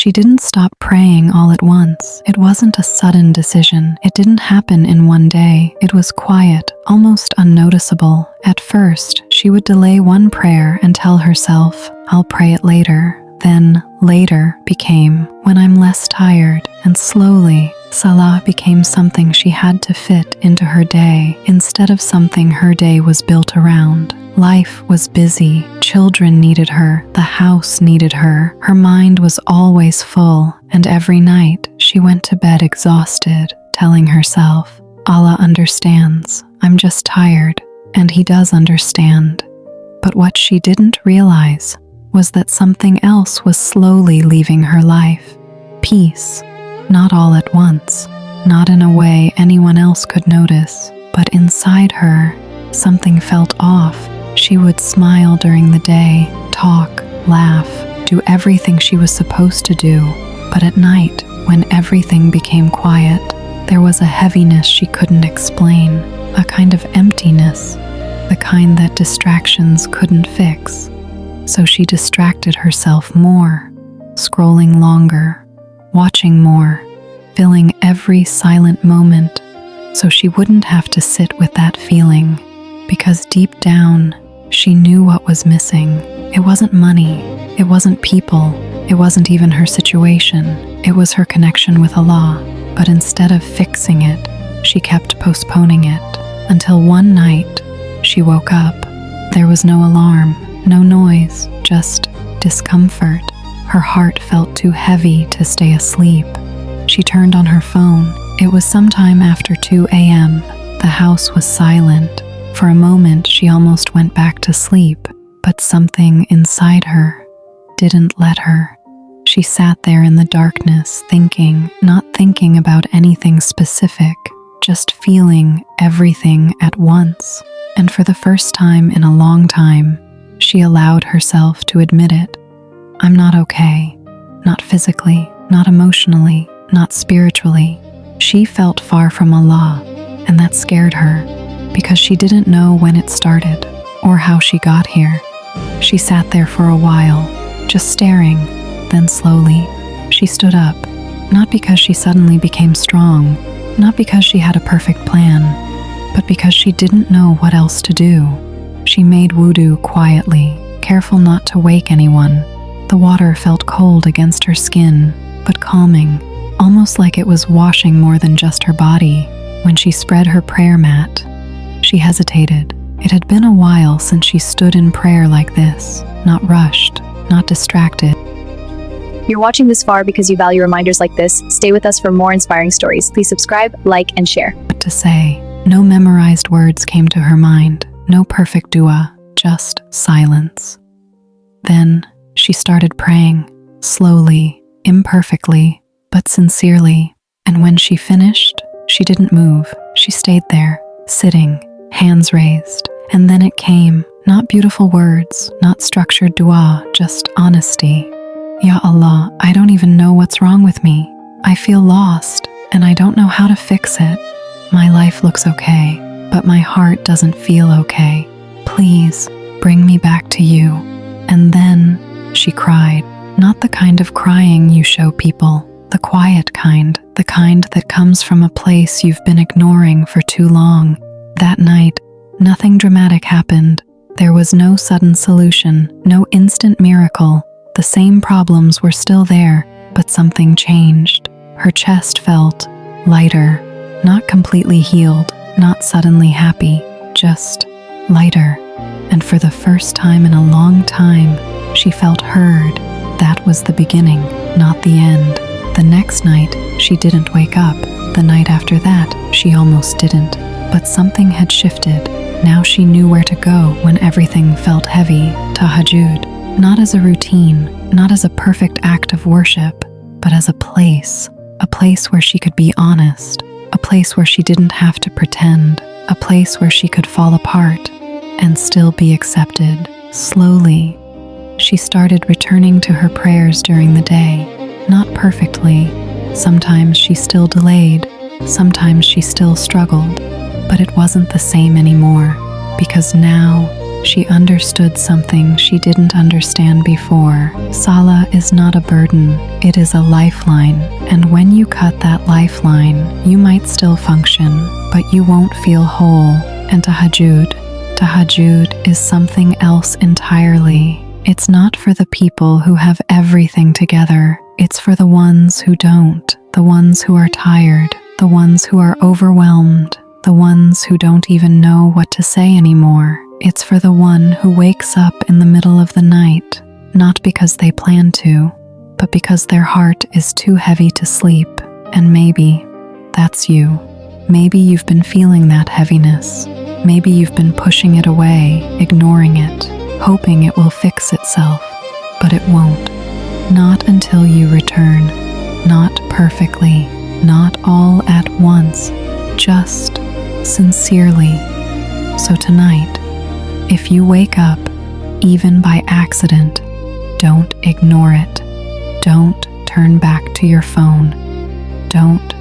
She didn't stop praying all at once. It wasn't a sudden decision. It didn't happen in one day. It was quiet, almost unnoticeable. At first, she would delay one prayer and tell herself, "I'll pray it later." Then, later became, "when I'm less tired," and slowly, Salah became something she had to fit into her day instead of something her day was built around. Life was busy, children needed her, the house needed her, her mind was always full, and every night she went to bed exhausted, telling herself, "Allah understands, I'm just tired," and He does understand. But what she didn't realize was that something else was slowly leaving her life. Peace. Not all at once, not in a way anyone else could notice, but inside her, something felt off. She would smile during the day, talk, laugh, do everything she was supposed to do, but at night, when everything became quiet, there was a heaviness she couldn't explain, a kind of emptiness, the kind that distractions couldn't fix. So she distracted herself more, scrolling longer, watching more, filling every silent moment so she wouldn't have to sit with that feeling, because deep down, she knew what was missing. It wasn't money, it wasn't people, it wasn't even her situation, it was her connection with Allah. But instead of fixing it, she kept postponing it, until one night, she woke up. There was no alarm, no noise, just discomfort. Her heart felt too heavy to stay asleep. She turned on her phone. It was sometime after 2 a.m. The house was silent. For a moment, she almost went back to sleep, but something inside her didn't let her. She sat there in the darkness, thinking, not thinking about anything specific, just feeling everything at once. And for the first time in a long time, she allowed herself to admit it. "I'm not okay. Not physically, not emotionally, not spiritually." She felt far from Allah, and that scared her, because she didn't know when it started or how she got here. She sat there for a while, just staring. Then slowly, she stood up, not because she suddenly became strong, not because she had a perfect plan, but because she didn't know what else to do. She made wudu quietly, careful not to wake anyone. The water felt cold against her skin, but calming, almost like it was washing more than just her body. When she spread her prayer mat, she hesitated. It had been a while since she stood in prayer like this, not rushed, not distracted. You're watching this far because you value reminders like this. Stay with us for more inspiring stories. Please subscribe, like, and share. What to say? No memorized words came to her mind, no perfect dua, just silence. Then she started praying, slowly, imperfectly, but sincerely. And when she finished, she didn't move. She stayed there, sitting, hands raised. And then it came, not beautiful words, not structured dua, just honesty. "Ya Allah, I don't even know what's wrong with me. I feel lost, and I don't know how to fix it. My life looks okay, but my heart doesn't feel okay. Please, bring me back to you." And then she cried, not the kind of crying you show people, the quiet kind, the kind that comes from a place you've been ignoring for too long. That night, nothing dramatic happened. There was no sudden solution, no instant miracle. The same problems were still there, but something changed. Her chest felt lighter, not completely healed, not suddenly happy, just lighter. And for the first time in a long time, she felt heard. That was the beginning, not the end. The next night, she didn't wake up. The night after that, she almost didn't. But something had shifted. Now she knew where to go when everything felt heavy. Tahajjud. Not as a routine, not as a perfect act of worship, but as a place where she could be honest, a place where she didn't have to pretend, a place where she could fall apart and still be accepted. Slowly, she started returning to her prayers during the day, not perfectly. Sometimes she still delayed, sometimes she still struggled, but it wasn't the same anymore, because now She understood something she didn't understand before. Salah is not a burden, it is a lifeline, and when you cut that lifeline, you might still function, but you won't feel whole. And Tahajjud is something else entirely. It's not for the people who have everything together, it's for the ones who don't, the ones who are tired, the ones who are overwhelmed, the ones who don't even know what to say anymore. It's for the one who wakes up in the middle of the night, not because they plan to, but because their heart is too heavy to sleep. And maybe that's you. Maybe you've been feeling that heaviness. Maybe you've been pushing it away, ignoring it, hoping it will fix itself, but it won't. Not until you return. Not perfectly, not all at once, just sincerely. So tonight, if you wake up, even by accident, don't ignore it. Don't turn back to your phone. Don't